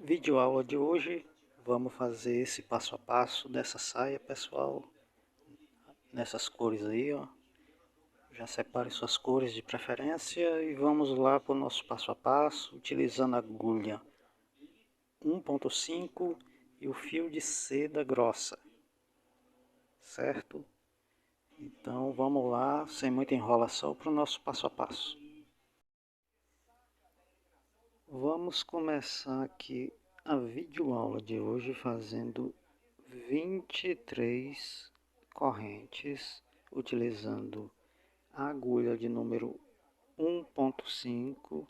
Vídeo aula de hoje, vamos fazer esse passo a passo dessa saia, pessoal, nessas cores aí, ó. Já separe suas cores de preferência e vamos lá para o nosso passo a passo, utilizando a agulha 1.5 e o fio de seda grossa, certo? Então vamos lá, sem muita enrolação, para o nosso passo a passo. Vamos começar aqui a videoaula de hoje fazendo 23 correntes, utilizando a agulha de número 1.5,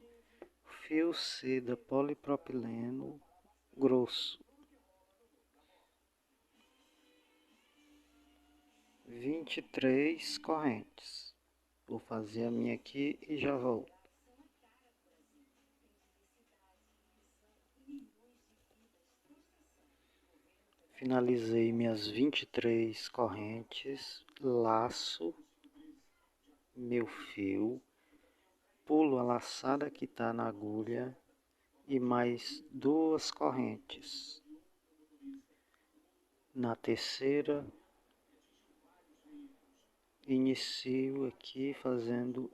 fio seda polipropileno grosso. 23 correntes. Vou fazer a minha aqui e já volto. Finalizei minhas 23 correntes, laço meu fio, pulo a laçada que está na agulha e mais duas correntes. Na terceira, inicio aqui fazendo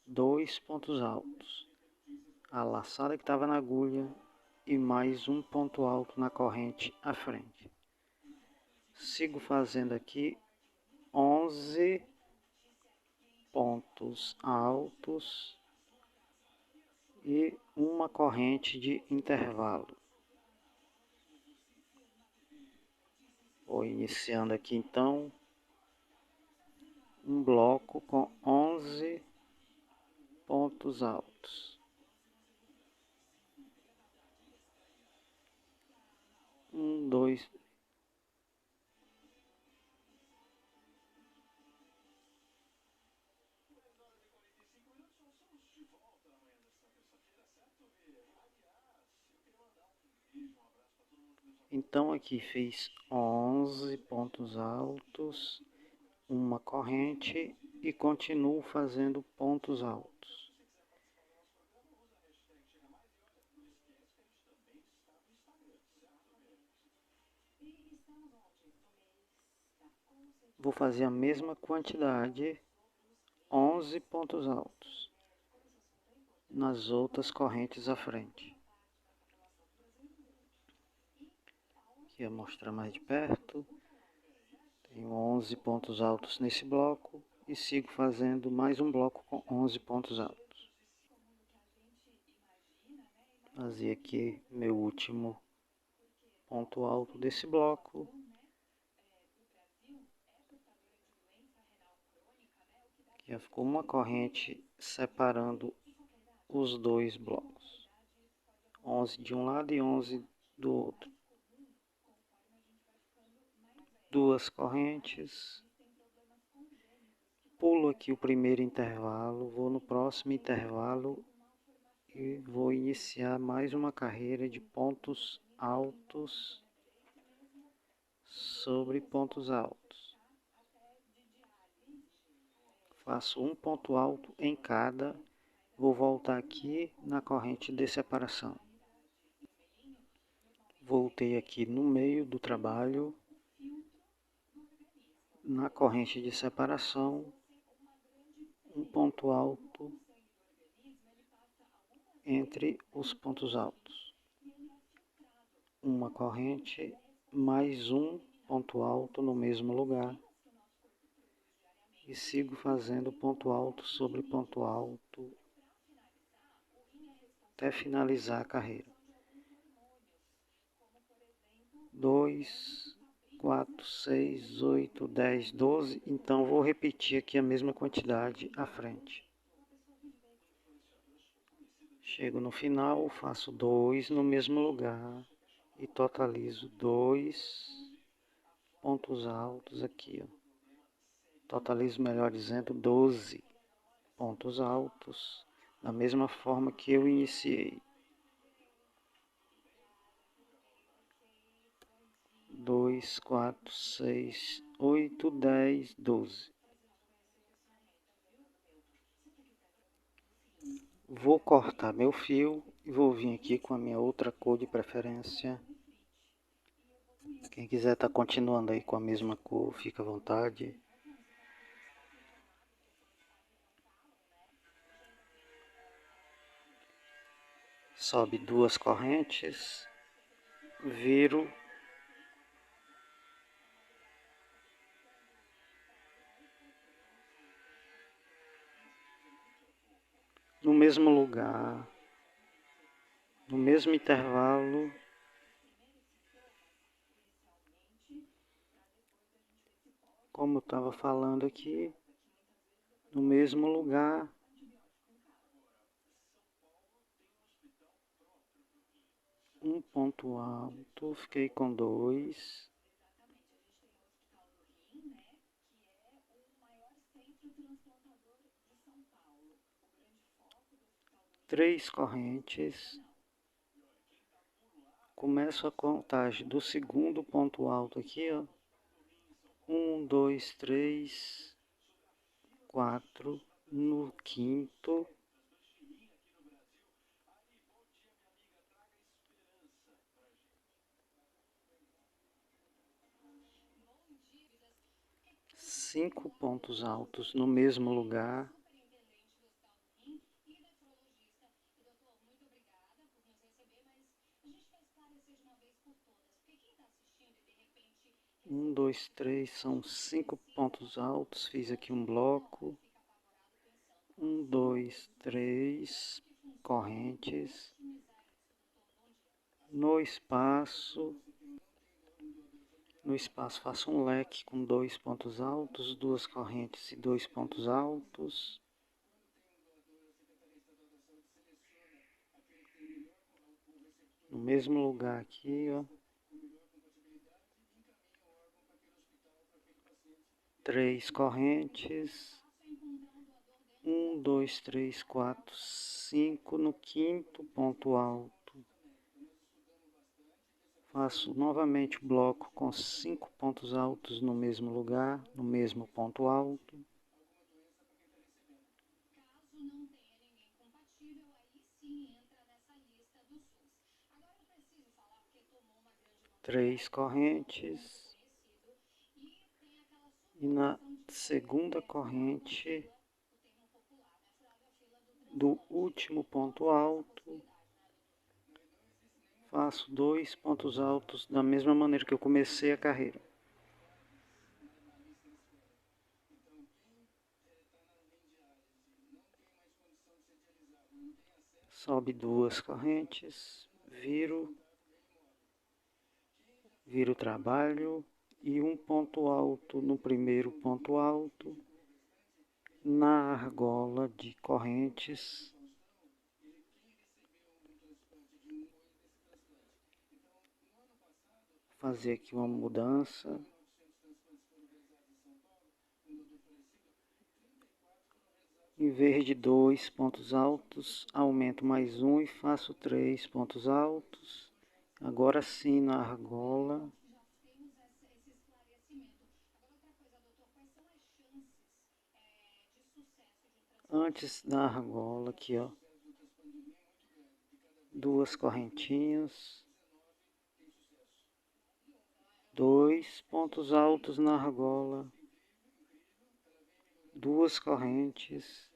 2 pontos altos. A laçada que estava na agulha e mais um ponto alto na corrente à frente. Sigo fazendo aqui 11 pontos altos e uma corrente de intervalo. Vou iniciando aqui então um bloco com 11 pontos altos. 1, 2, então aqui fiz 11 pontos altos, uma corrente e continuo fazendo pontos altos. Vou fazer a mesma quantidade, 11 pontos altos, nas outras correntes à frente. Aqui eu vou mostrar mais de perto. Tenho 11 pontos altos nesse bloco e sigo fazendo mais um bloco com 11 pontos altos. Fazer aqui meu último ponto alto desse bloco. Já ficou uma corrente separando os dois blocos. 11 de um lado e 11 do outro. Duas correntes. Pulo aqui o primeiro intervalo, vou no próximo intervalo e vou iniciar mais uma carreira de pontos altos sobre pontos altos. Faço um ponto alto em cada. Vou voltar aqui na corrente de separação. Voltei aqui no meio do trabalho, na corrente de separação, um ponto alto entre os pontos altos. Uma corrente, mais um ponto alto no mesmo lugar. E sigo fazendo ponto alto sobre ponto alto até finalizar a carreira. 2, 4, 6, 8, 10, 12. Então vou repetir aqui a mesma quantidade à frente. Chego no final, faço 2 no mesmo lugar e totalizo 2 pontos altos aqui, ó. Totalizo, melhor dizendo, 12 pontos altos, da mesma forma que eu iniciei. 2, 4, 6, 8, 10, 12. Vou cortar meu fio E vou vir aqui com a minha outra cor de preferência. Quem quiser tá continuando aí com a mesma cor, fica à vontade. Sobe 2 correntes, viro, no mesmo lugar, no mesmo intervalo, como eu estava falando aqui, no mesmo lugar, um ponto alto, fiquei com 2, 3 correntes, começo a contagem do segundo ponto alto aqui, ó, 1, 2, 3, 4, no quinto, cinco pontos altos no mesmo lugar, um, dois, três, são 5 pontos altos, fiz aqui um bloco, 1, 2, 3 correntes, no espaço faço um leque com 2 pontos altos, 2 correntes e 2 pontos altos, no mesmo lugar aqui, ó, 3 correntes, 1, 2, 3, 4, 5 no quinto ponto alto. Faço novamente o bloco com 5 pontos altos no mesmo lugar, no mesmo ponto alto. Três correntes. E na segunda corrente do último ponto alto, faço 2 pontos altos da mesma maneira que eu comecei a carreira. Sobe 2 correntes, viro o trabalho e um ponto alto no primeiro ponto alto, na argola de correntes, fazer aqui uma mudança. Em vez de 2 pontos altos, aumento mais um e faço 3 pontos altos. Agora sim na argola. Antes da argola aqui, ó, 2 correntinhas, 2 pontos altos na argola, 2 correntes.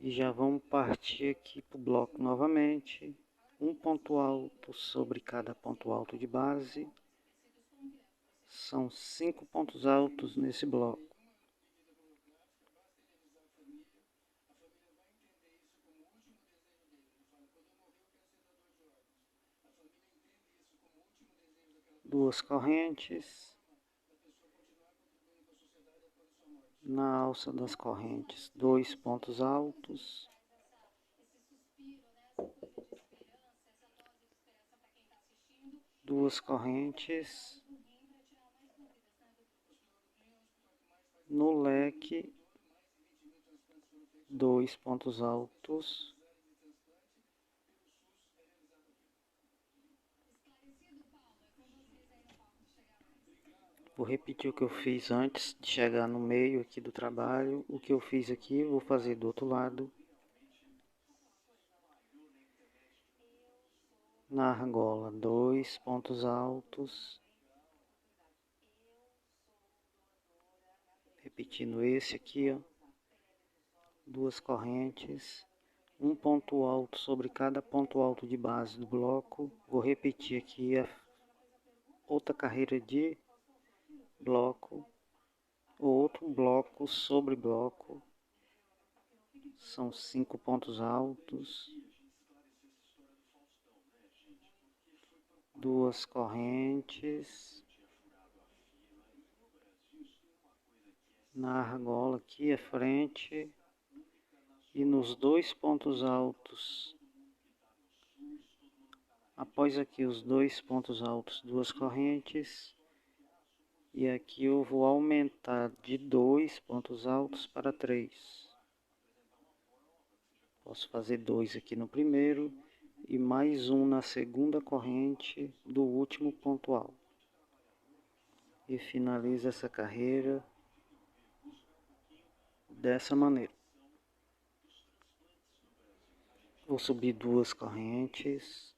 E já vamos partir aqui para o bloco novamente. Um ponto alto sobre cada ponto alto de base. São 5 pontos altos nesse bloco. Duas correntes. Na alça das correntes, 2 pontos altos. Duas correntes. No leque, 2 pontos altos. Vou repetir o que eu fiz antes de chegar no meio aqui do trabalho. O que eu fiz aqui, vou fazer do outro lado. Na argola, 2 pontos altos, repetindo esse aqui, ó, 2 correntes, um ponto alto sobre cada ponto alto de base do bloco. Vou repetir aqui a outra carreira de bloco, outro bloco sobre bloco, são 5 pontos altos, 2 correntes, na argola aqui à frente, e nos 2 pontos altos, após aqui os 2 pontos altos, 2 correntes, e aqui eu vou aumentar de 2 pontos altos para 3. Posso fazer 2 aqui no primeiro e mais um na segunda corrente do último ponto alto. E finalizo essa carreira dessa maneira. Vou subir 2 correntes,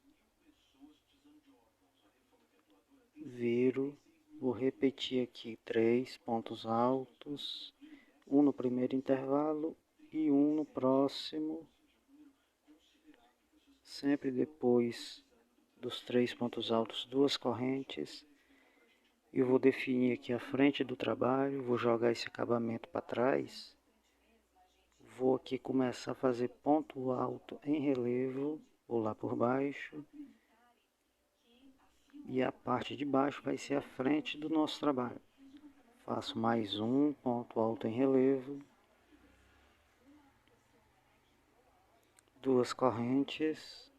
viro, vou repetir aqui 3 pontos altos, um no primeiro intervalo e um no próximo, sempre depois dos 3 pontos altos, 2 correntes. Eu vou definir aqui a frente do trabalho, vou jogar esse acabamento para trás. Vou aqui começar a fazer ponto alto em relevo, vou lá por baixo. E a parte de baixo vai ser a frente do nosso trabalho. Faço mais um ponto alto em relevo. 2 correntes.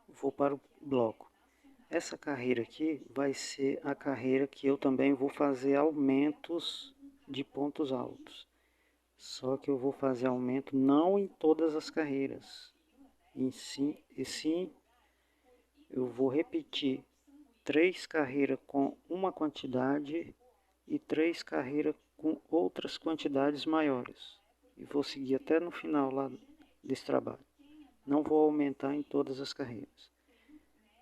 Vou para o bloco. Essa carreira aqui vai ser a carreira que eu também vou fazer aumentos de pontos altos. Só que eu vou fazer aumento não em todas as carreiras. E sim eu vou repetir 3 carreiras com uma quantidade e 3 carreiras com outras quantidades maiores. E vou seguir até no final lá desse trabalho. Não vou aumentar em todas as carreiras.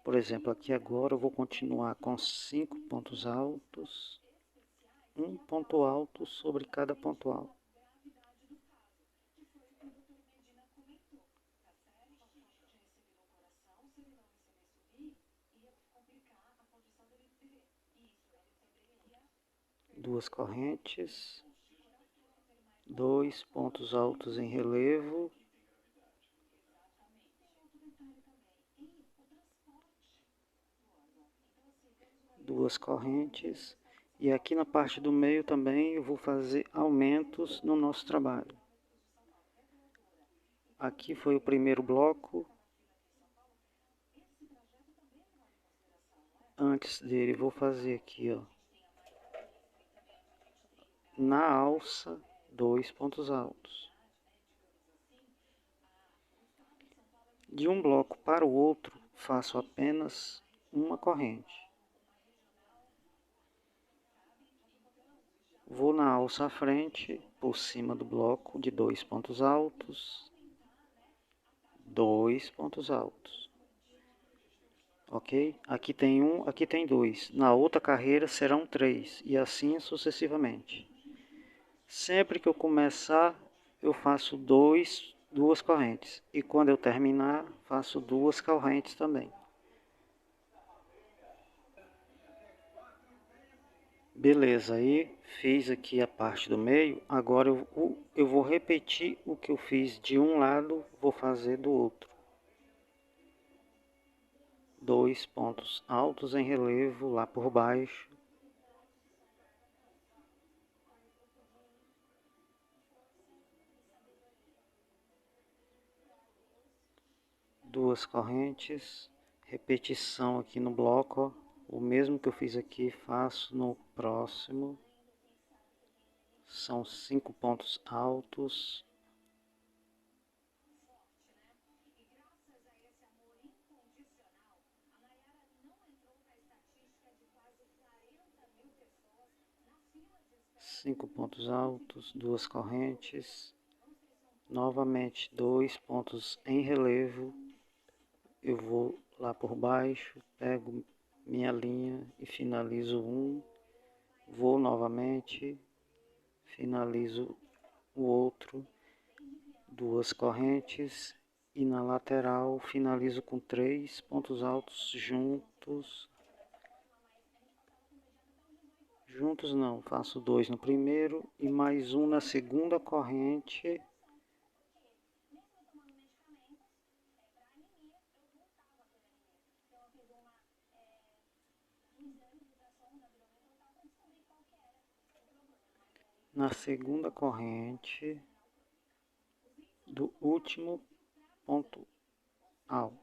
Por exemplo, aqui agora eu vou continuar com 5 pontos altos, um ponto alto sobre cada ponto alto. Duas correntes, 2 pontos altos em relevo, duas correntes, e aqui na parte do meio também eu vou fazer aumentos no nosso trabalho. Aqui foi o primeiro bloco. Antes dele vou fazer aqui, ó, na alça, 2 pontos altos. De um bloco para o outro faço apenas uma corrente. Vou na alça à frente, por cima do bloco de 2 pontos altos, 2 pontos altos. Ok? Aqui tem um, aqui tem 2. Na outra carreira serão 3 e assim sucessivamente. Sempre que eu começar, eu faço duas correntes. E quando eu terminar, faço 2 correntes também. Beleza, aí fiz aqui a parte do meio. Agora eu vou repetir o que eu fiz de um lado, vou fazer do outro. 2 pontos altos em relevo lá por baixo. Duas correntes, repetição aqui no bloco, ó. O mesmo que eu fiz aqui faço no próximo. São 5 pontos altos. Cinco pontos altos, duas correntes, Novamente 2 pontos em relevo. Eu vou lá por baixo, pego minha linha e finalizo um. Vou novamente, finalizo o outro, 2 correntes, e na lateral finalizo com 3 pontos altos juntos. Juntos não, faço 2 no primeiro e mais um na segunda corrente. Na segunda corrente do último ponto alto.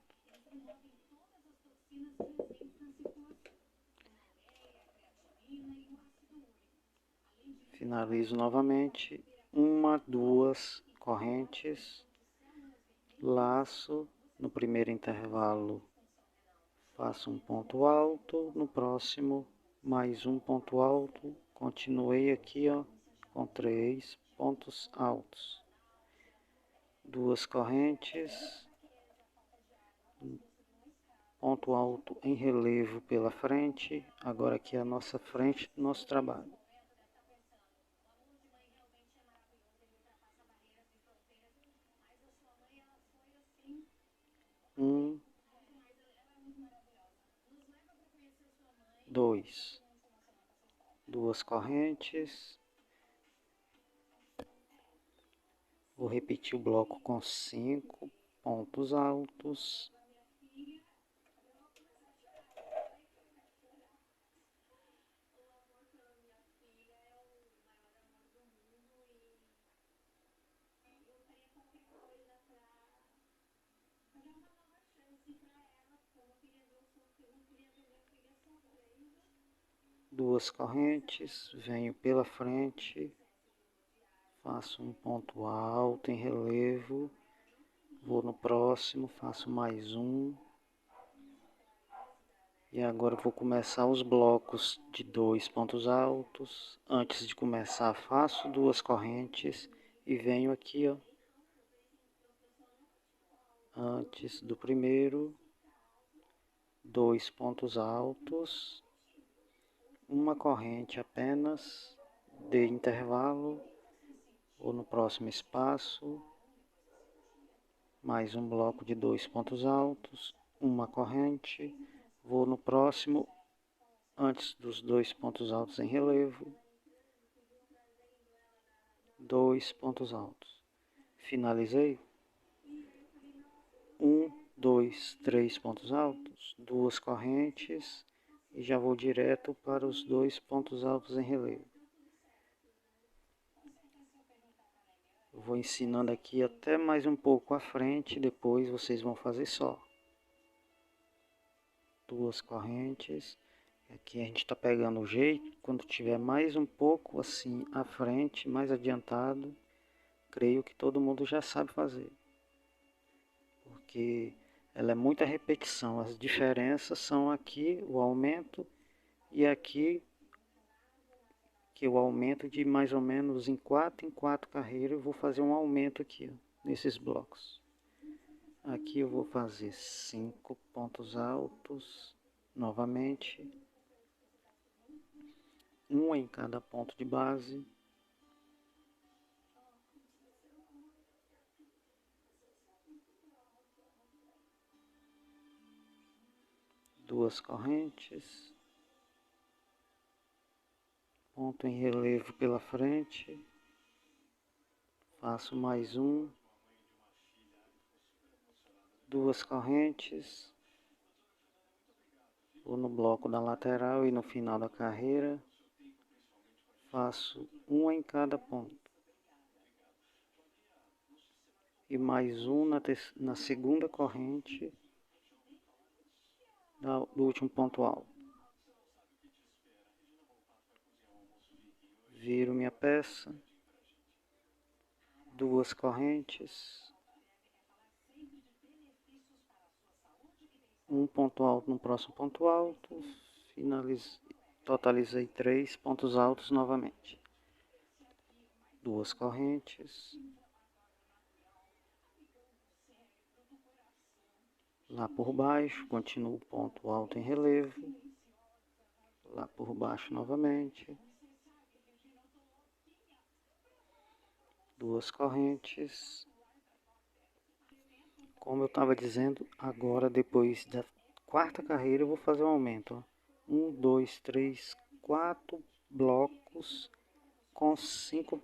Finalizo novamente, uma, duas correntes, laço, no primeiro intervalo faço um ponto alto, no próximo mais um ponto alto, continuei aqui ó, com 3 pontos altos, 2 correntes, ponto alto em relevo pela frente, agora aqui é a nossa frente do nosso trabalho. Um, dois, 2 correntes. Vou repetir o bloco com 5 pontos altos. Duas correntes, venho pela frente, faço um ponto alto em relevo, vou no próximo, faço mais um. E agora vou começar os blocos de 2 pontos altos. Antes de começar, faço 2 correntes e venho aqui, ó, antes do primeiro, 2 pontos altos, uma corrente apenas de intervalo, ou no próximo espaço, mais um bloco de 2 pontos altos, uma corrente, vou no próximo, antes dos 2 pontos altos em relevo, 2 pontos altos, finalizei, 1, 2, 3 pontos altos, 2 correntes, e já vou direto para os 2 pontos altos em relevo. Eu vou ensinando aqui até mais um pouco à frente, depois vocês vão fazer só. 2 correntes, aqui a gente está pegando o jeito, quando tiver mais um pouco assim à frente, mais adiantado, creio que todo mundo já sabe fazer. Porque ela é muita repetição, as diferenças são aqui o aumento e aqui que eu aumento de mais ou menos em 4 carreiras, eu vou fazer um aumento aqui, ó, nesses blocos. Aqui eu vou fazer 5 pontos altos, novamente, um em cada ponto de base. Duas correntes, ponto em relevo pela frente, faço mais um, 2 correntes, vou no bloco da lateral e no final da carreira, faço um em cada ponto, e mais um na segunda corrente do último ponto alto. Viro minha peça, 2 correntes, um ponto alto no próximo ponto alto, totalizei 3 pontos altos novamente, 2 correntes, lá por baixo, continuo o ponto alto em relevo, lá por baixo novamente, duas correntes. Como eu estava dizendo, agora depois da quarta carreira eu vou fazer um aumento, ó. 1, 2, 3, 4 blocos com 5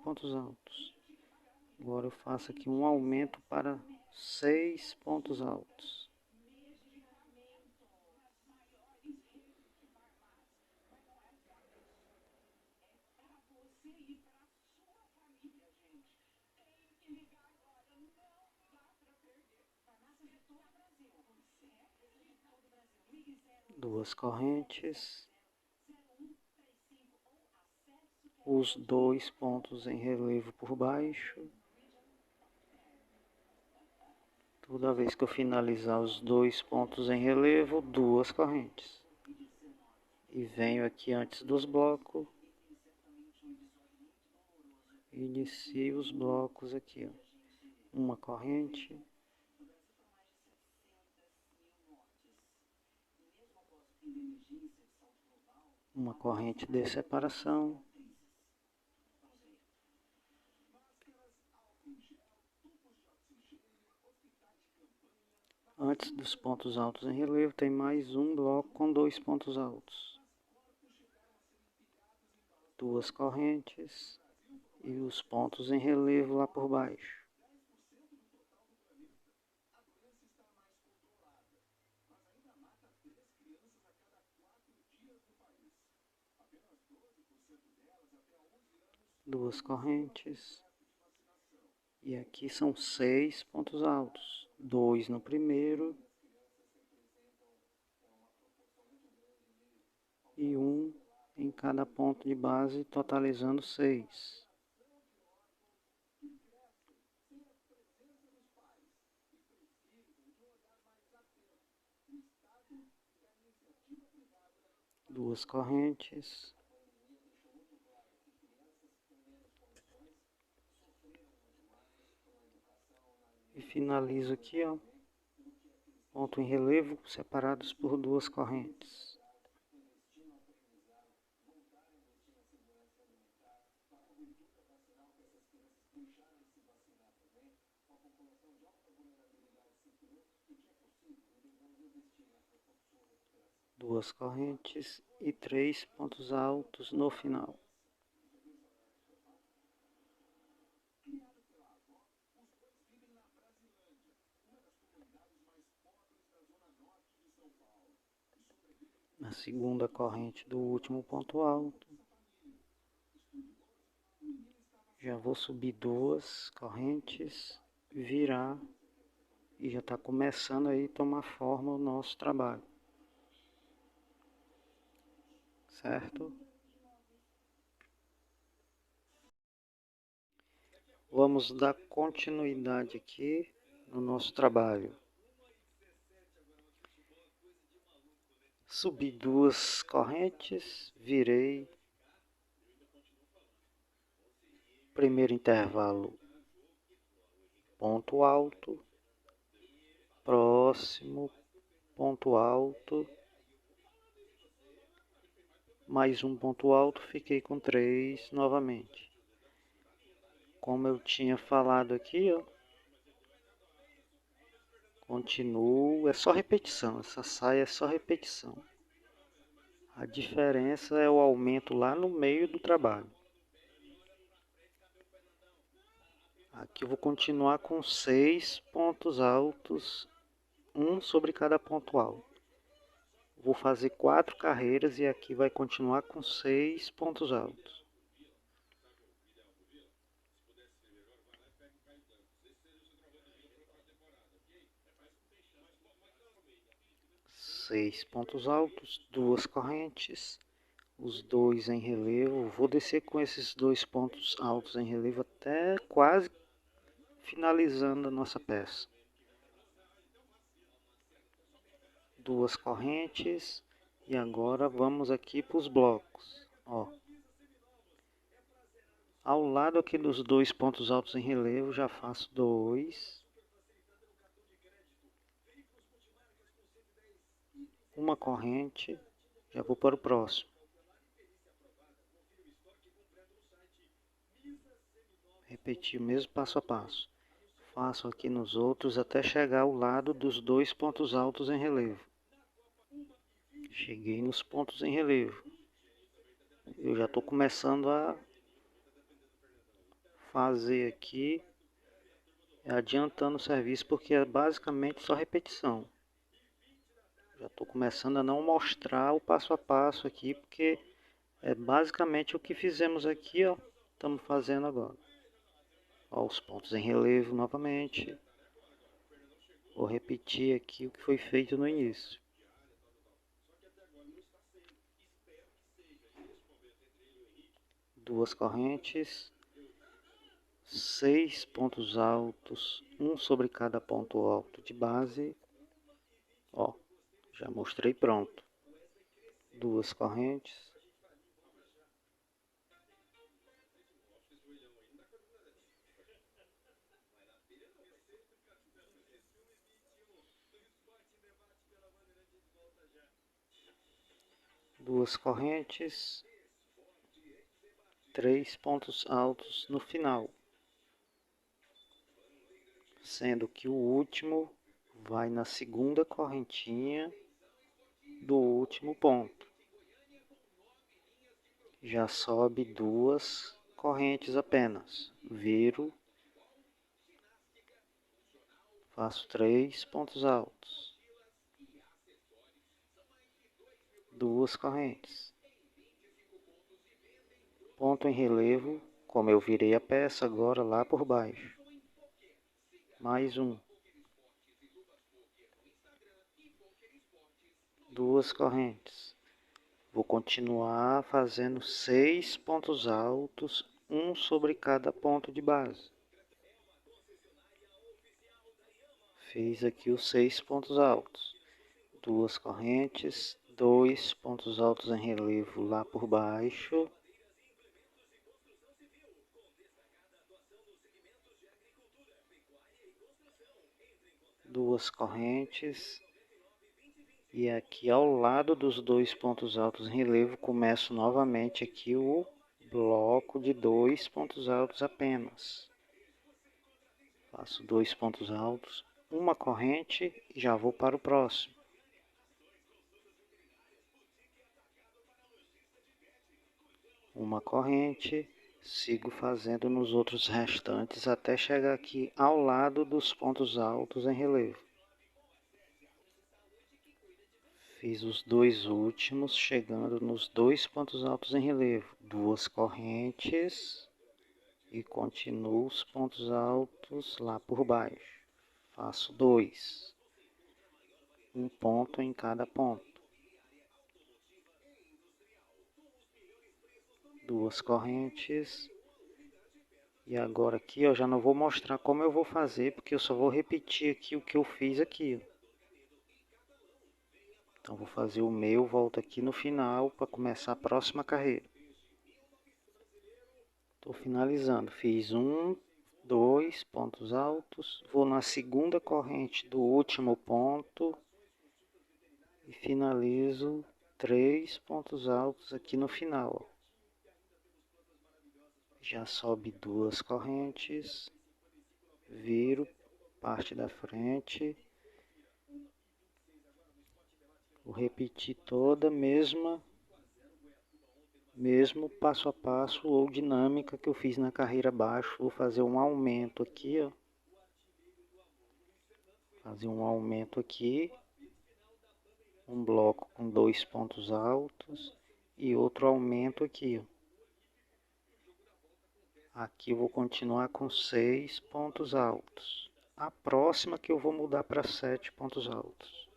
pontos altos. Agora eu faço aqui um aumento para 6 pontos altos. Duas correntes. Os dois pontos em relevo por baixo. Toda vez que eu finalizar os dois pontos em relevo, duas correntes. E venho aqui antes dos blocos. Inicio os blocos aqui, ó. Uma corrente. Uma corrente de separação. Antes dos pontos altos em relevo, tem mais um bloco com dois pontos altos. Duas correntes e os pontos em relevo lá por baixo. Duas correntes. E aqui são 6 pontos altos. 2 no primeiro. E um em cada ponto de base, totalizando 6. Duas correntes. E finalizo aqui, ó. Ponto em relevo separados por duas correntes. Duas correntes e 3 pontos altos no final. Na segunda corrente do último ponto alto, já vou subir duas correntes, virar e já está começando aí a tomar forma o nosso trabalho, certo? Vamos dar continuidade aqui no nosso trabalho. Subi duas correntes, virei. Primeiro intervalo, ponto alto, próximo, ponto alto, mais um ponto alto, fiquei com 3 novamente. Como eu tinha falado aqui, ó, continuo, é só repetição, essa saia é só repetição. A diferença é o aumento lá no meio do trabalho. Aqui eu vou continuar com 6 pontos altos, um sobre cada ponto alto. Vou fazer 4 carreiras e aqui vai continuar com 6 pontos altos. Seis pontos altos, duas correntes, os dois em relevo. Vou descer com esses dois pontos altos em relevo até quase finalizando a nossa peça. Duas correntes e agora vamos aqui para os blocos. Ó. Ao lado aqui dos dois pontos altos em relevo já faço dois. uma corrente, já vou para o próximo. Repetir o mesmo passo a passo. Faço aqui nos outros até chegar ao lado dos dois pontos altos em relevo. Cheguei nos pontos em relevo. Eu já estou começando a fazer aqui, adiantando o serviço, porque é basicamente só repetição. Já estou começando a não mostrar o passo a passo aqui, porque é basicamente o que fizemos aqui, ó. Estamos fazendo agora. Ó, os pontos em relevo novamente. Vou repetir aqui o que foi feito no início. Duas correntes, 6 pontos altos, um sobre cada ponto alto de base. Ó, já mostrei pronto. Duas correntes. Duas correntes, 3 pontos altos no final, sendo que o último vai na segunda correntinha do último ponto. Já sobe duas correntes apenas, viro, faço 3 pontos altos, duas correntes, ponto em relevo, como eu virei a peça agora lá por baixo, mais um, duas correntes. Vou continuar fazendo 6 pontos altos, um sobre cada ponto de base. Fiz aqui os 6 pontos altos, duas correntes, 2 pontos altos em relevo lá por baixo, duas correntes, e aqui ao lado dos dois pontos altos em relevo começo novamente aqui o bloco de 2 pontos altos apenas. Faço 2 pontos altos, uma corrente e já vou para o próximo. Uma corrente, sigo fazendo nos outros restantes até chegar aqui ao lado dos pontos altos em relevo. Fiz os dois últimos, chegando nos dois pontos altos em relevo, duas correntes e continuo os pontos altos lá por baixo. Faço dois, um ponto em cada ponto. Duas correntes. E agora aqui eu já não vou mostrar como eu vou fazer, porque eu só vou repetir aqui o que eu fiz aqui. Então vou fazer o meu, volto aqui no final para começar a próxima carreira. Estou finalizando, fiz um, dois pontos altos, vou na segunda corrente do último ponto e finalizo 3 pontos altos aqui no final. Já sobe duas correntes, viro parte da frente, vou repetir toda a mesmo passo a passo ou dinâmica que eu fiz na carreira abaixo. Vou fazer um aumento aqui, ó. Fazer um aumento aqui, um bloco com 2 pontos altos e outro aumento aqui, ó. Aqui eu vou continuar com 6 pontos altos. A próxima que eu vou mudar para 7 pontos altos.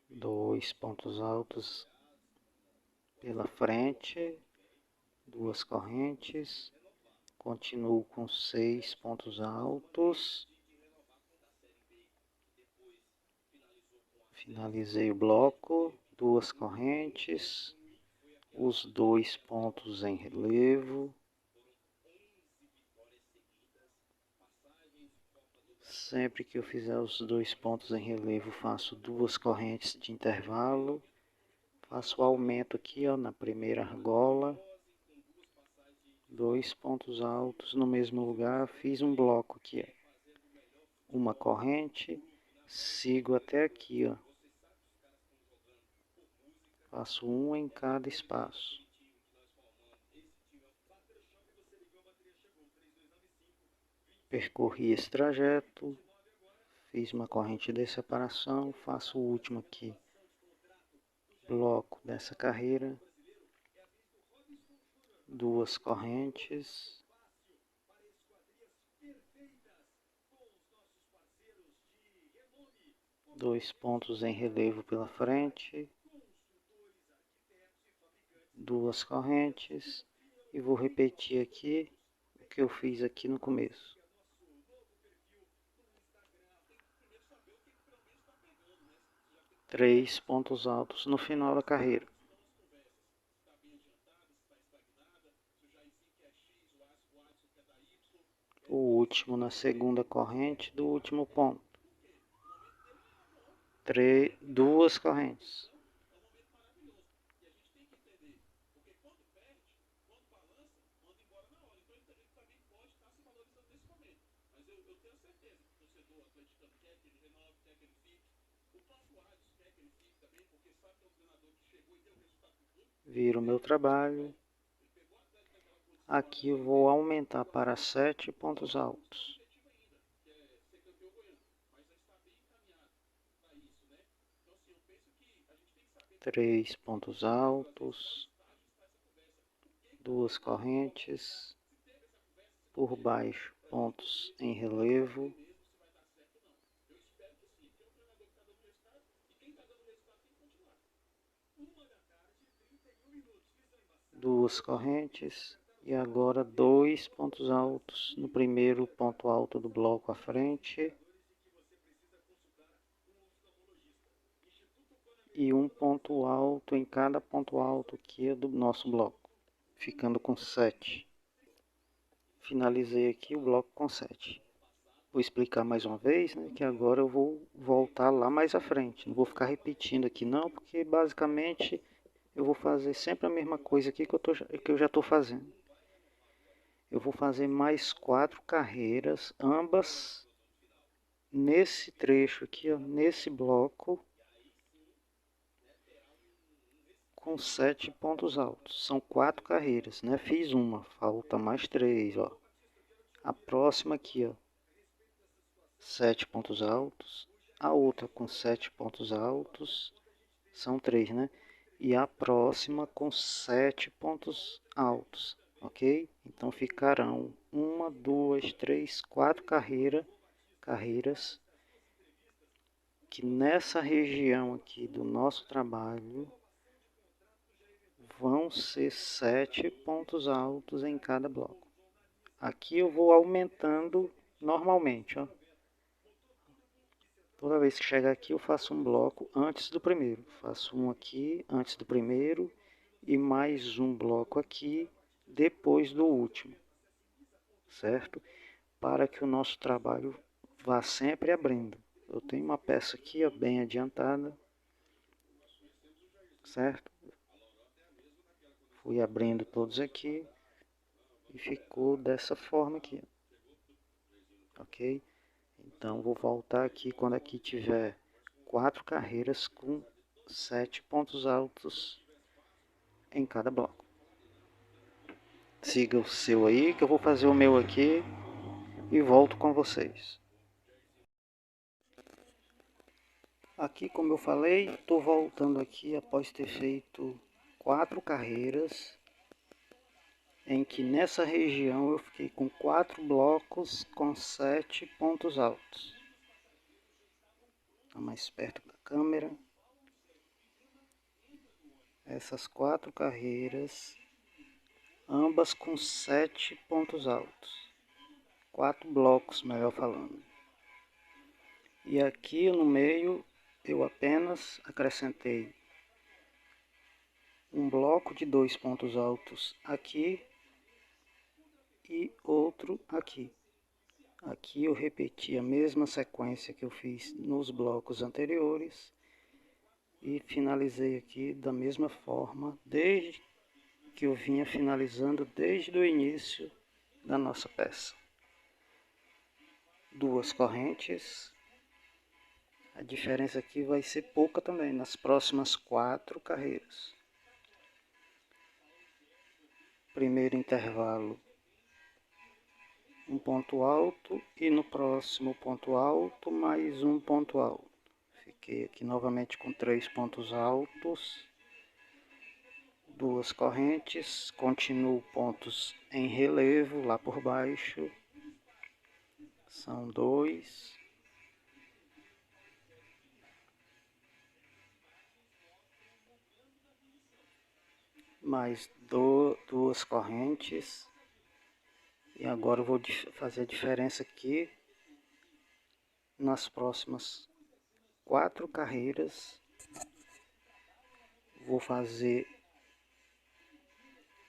2 pontos altos pela frente, 2 correntes, continuo com 6 pontos altos, finalizei o bloco, 2 correntes, os 2 pontos em relevo, sempre que eu fizer os 2 pontos em relevo, faço 2 correntes de intervalo, faço o aumento aqui, ó, na primeira argola, 2 pontos altos no mesmo lugar, fiz um bloco aqui, ó, uma corrente, sigo até aqui, ó, faço um em cada espaço. Percorri esse trajeto, fiz uma corrente de separação, faço o último aqui, bloco dessa carreira, 2 correntes, dois pontos em relevo pela frente, 2 correntes, e vou repetir aqui o que eu fiz aqui no começo. 3 pontos altos no final da carreira. O último na segunda corrente do último ponto. 2 correntes. Viro o meu trabalho. Aqui eu vou aumentar para 7 pontos altos. Três pontos altos, 2 correntes, por baixo pontos em relevo, duas correntes e agora 2 pontos altos no primeiro ponto alto do bloco à frente e um ponto alto em cada ponto alto aqui do nosso bloco, ficando com 7. Finalizei aqui o bloco com 7. Vou explicar mais uma vez, né, que agora eu vou voltar lá mais à frente. Não vou ficar repetindo aqui não, porque basicamente eu vou fazer sempre a mesma coisa aqui que eu já estou fazendo. Eu vou fazer mais 4 carreiras, ambas nesse trecho aqui, ó, nesse bloco, com 7 pontos altos. São 4 carreiras, né? Fiz uma, falta mais 3, ó. A próxima aqui, ó, 7 pontos altos. A outra com 7 pontos altos, são 3, né? E a próxima com 7 pontos altos, ok? Então ficarão 1, 2, 3, 4 carreiras que nessa região aqui do nosso trabalho vão ser 7 pontos altos em cada bloco. Aqui eu vou aumentando normalmente, ó. Toda vez que chegar aqui eu faço um bloco antes do primeiro. Faço um aqui antes do primeiro e mais um bloco aqui depois do último, certo? Para que o nosso trabalho vá sempre abrindo. Eu tenho uma peça aqui, ó, bem adiantada, certo? Fui abrindo todos aqui e ficou dessa forma aqui, ok? Então vou voltar aqui quando aqui tiver 4 carreiras com 7 pontos altos em cada bloco. Siga o seu aí que eu vou fazer o meu aqui e volto com vocês. Aqui, como eu falei, estou voltando aqui após ter feito 4 carreiras, em que nessa região eu fiquei com 4 blocos com 7 pontos altos. ficar mais perto da câmera. Essas 4 carreiras, ambas com 7 pontos altos. 4 blocos, melhor falando. E aqui no meio eu apenas acrescentei um bloco de 2 pontos altos aqui e outro aqui. Aqui eu repeti a mesma sequência que eu fiz nos blocos anteriores e finalizei aqui da mesma forma, desde que eu vinha finalizando desde o início da nossa peça. 2 correntes. A diferença aqui vai ser pouca também nas próximas 4 carreiras. Primeiro intervalo, um ponto alto, e no próximo ponto alto mais um ponto alto. Fiquei aqui novamente com 3 pontos altos, 2 correntes, continuo pontos em relevo lá por baixo, são 2, mais 2 correntes. E agora eu vou fazer a diferença aqui nas próximas 4 carreiras. Vou fazer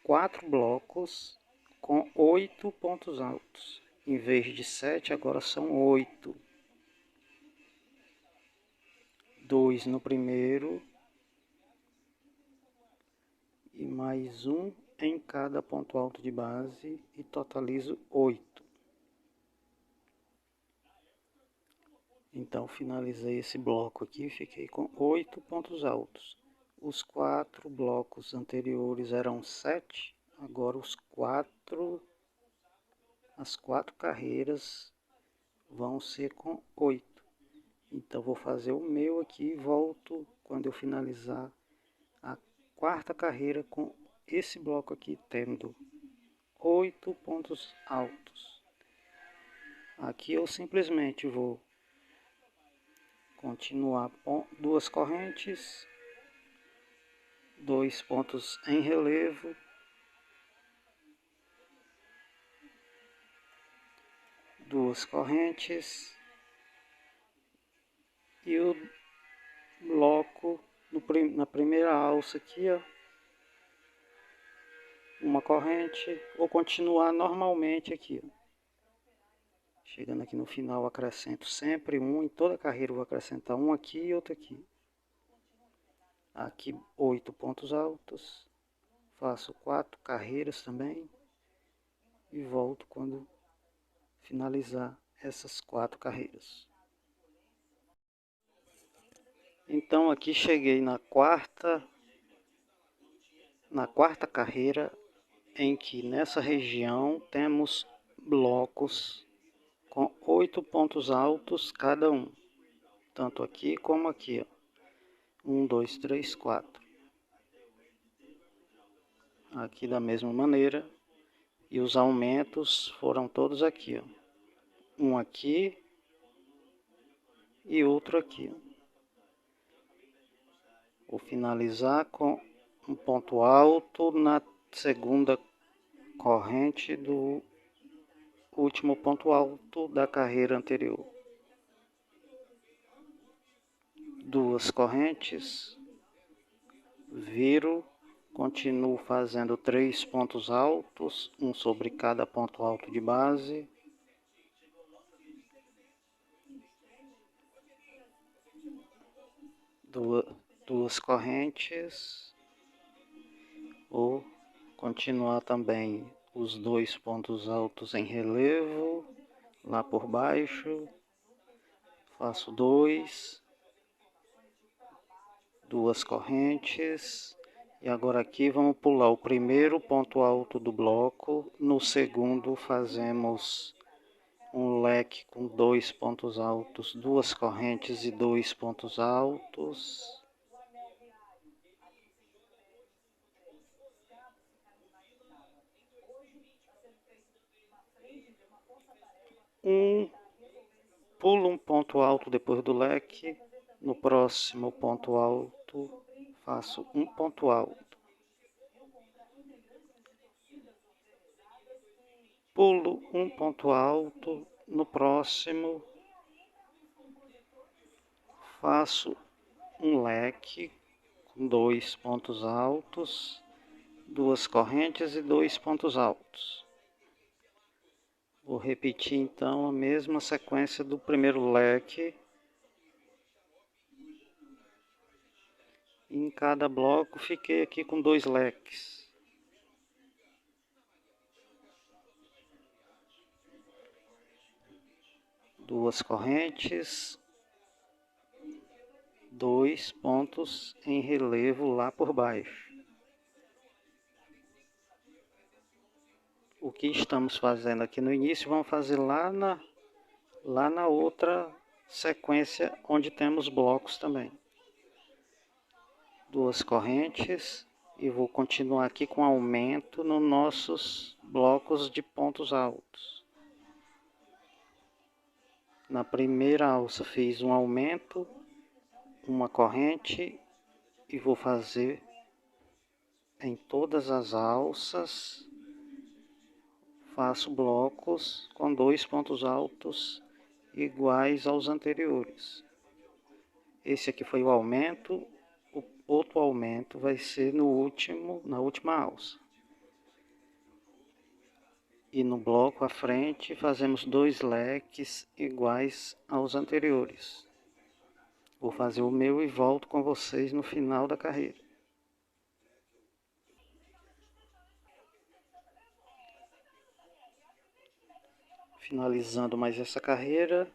4 blocos com 8 pontos altos. Em vez de 7, agora são 8. 2 no primeiro e mais um em cada ponto alto de base, e totalizo 8. Então finalizei esse bloco aqui, fiquei com 8 pontos altos. Os 4 blocos anteriores eram 7, agora as 4 carreiras vão ser com 8. Então vou fazer o meu aqui e volto quando eu finalizar a 4ª carreira com esse bloco aqui tendo 8 pontos altos. Aqui eu simplesmente vou continuar com 2 correntes, 2 pontos em relevo, 2 correntes e o bloco na primeira alça aqui, ó, uma corrente, ou continuar normalmente aqui, ó. Chegando aqui no final, acrescento sempre um, em toda a carreira eu vou acrescentar um aqui e outro aqui. Aqui 8 pontos altos, faço 4 carreiras também e volto quando finalizar essas 4 carreiras. Então aqui cheguei na quarta carreira, em que nessa região temos blocos com 8 pontos altos cada um, tanto aqui como aqui, ó. 1, 2, 3, 4. Aqui da mesma maneira, e os aumentos foram todos aqui, ó. Um aqui e outro aqui, ó. Vou finalizar com um ponto alto na segunda corrente do último ponto alto da carreira anterior. 2 correntes, viro, continuo fazendo 3 pontos altos, um sobre cada ponto alto de base. Duas correntes, vou continuar também os 2 pontos altos em relevo lá por baixo, faço 2 correntes, e agora aqui vamos pular o primeiro ponto alto do bloco, no segundo fazemos um leque com 2 pontos altos, 2 correntes e 2 pontos altos. Pulo um ponto alto depois do leque, No próximo ponto alto, faço um ponto alto. Pulo um ponto alto. No próximo, faço um leque com 2 pontos altos, 2 correntes e 2 pontos altos. Vou repetir então a mesma sequência do primeiro leque. Em cada bloco fiquei aqui com 2 leques. Duas correntes, 2 pontos em relevo lá por baixo. O que estamos fazendo aqui no início, vamos fazer lá na outra sequência onde temos blocos também. Duas correntes e vou continuar aqui com aumento nos nossos blocos de pontos altos. Na primeira alça fiz um aumento, uma corrente e vou fazer em todas as alças. Faço blocos com 2 pontos altos iguais aos anteriores. Esse aqui foi o aumento, o outro aumento vai ser na última alça. E no bloco à frente fazemos 2 leques iguais aos anteriores. Vou fazer o meu e volto com vocês no final da carreira. Finalizando mais essa carreira,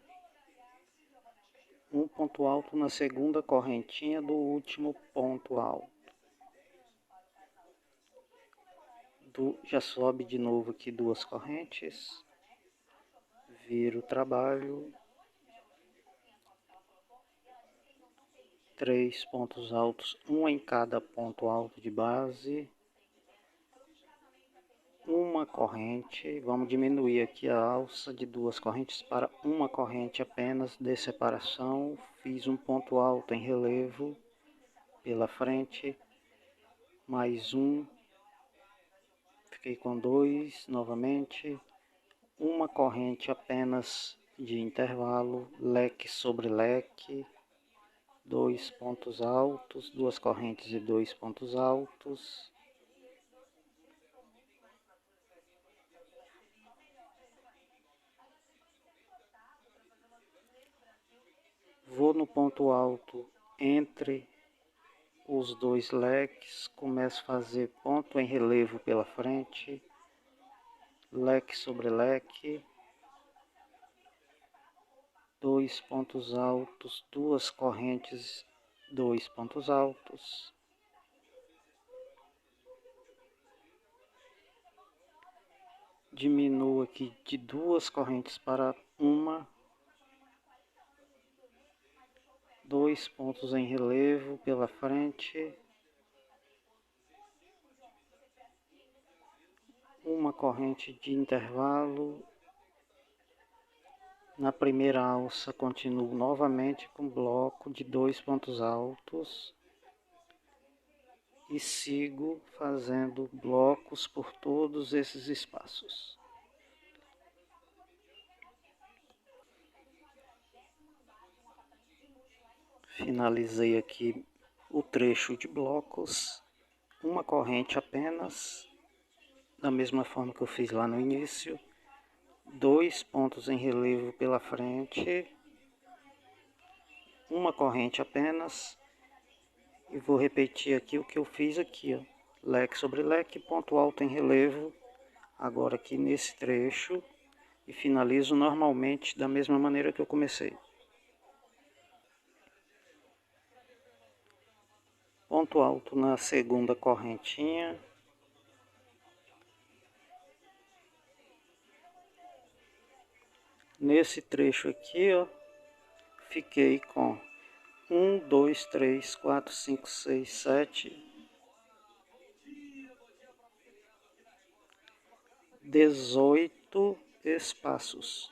um ponto alto na segunda correntinha do último ponto alto. Já sobe de novo aqui 2 correntes, viro o trabalho, 3 pontos altos, um em cada ponto alto de base, uma corrente, vamos diminuir aqui a alça de 2 correntes para uma corrente apenas de separação, fiz um ponto alto em relevo pela frente, mais um, fiquei com 2 novamente, uma corrente apenas de intervalo, leque sobre leque, 2 pontos altos, 2 correntes e 2 pontos altos. Vou no ponto alto entre os 2 leques, começo a fazer ponto em relevo pela frente, leque sobre leque, 2 pontos altos, 2 correntes, 2 pontos altos. Diminuo aqui de 2 correntes para uma, 2 pontos em relevo pela frente, uma corrente de intervalo. Na primeira alça continuo novamente com bloco de 2 pontos altos e sigo fazendo blocos por todos esses espaços. Finalizei aqui o trecho de blocos, uma corrente apenas, da mesma forma que eu fiz lá no início, 2 pontos em relevo pela frente, uma corrente apenas, e vou repetir aqui o que eu fiz aqui, ó, leque sobre leque, ponto alto em relevo, agora aqui nesse trecho, e finalizo normalmente da mesma maneira que eu comecei. Ponto alto na segunda correntinha, nesse trecho aqui, ó, fiquei com 1, 2, 3, 4, 5, 6, 7, 18 espaços,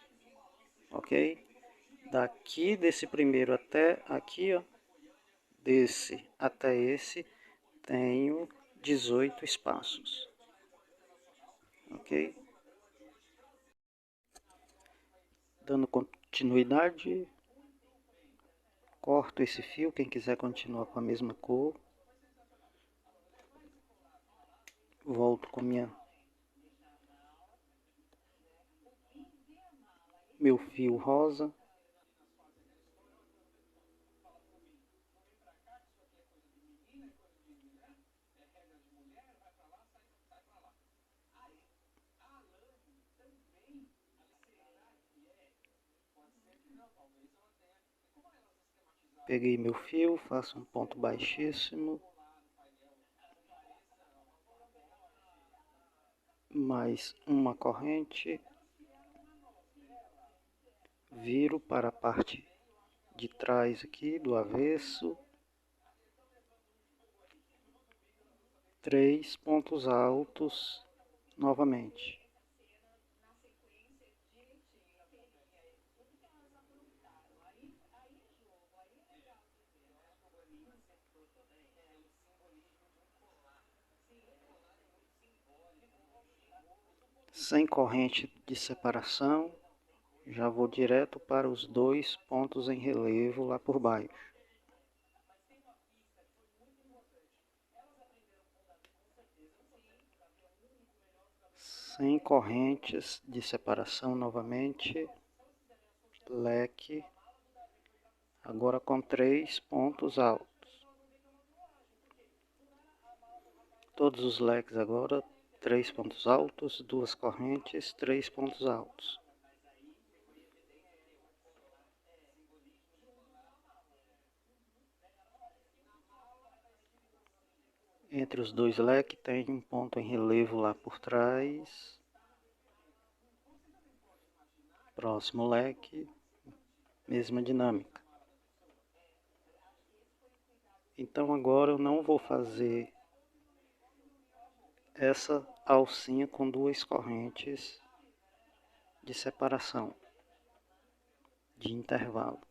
ok? Daqui desse primeiro até aqui, ó, desse até esse, tenho 18 espaços, ok? Dando continuidade, corto esse fio, quem quiser continuar com a mesma cor. Volto com meu fio rosa. Peguei meu fio, faço um ponto baixíssimo, mais uma corrente, viro para a parte de trás aqui do avesso, 3 pontos altos novamente. Sem corrente de separação, já vou direto para os 2 pontos em relevo lá por baixo. Sem correntes de separação novamente, leque, agora com 3 pontos altos. Todos os leques agora, 3 pontos altos, 2 correntes, 3 pontos altos. Entre os dois leques tem um ponto em relevo lá por trás. Próximo leque, mesma dinâmica. Então agora eu não vou fazer essa alcinha com 2 correntes de separação, de intervalo.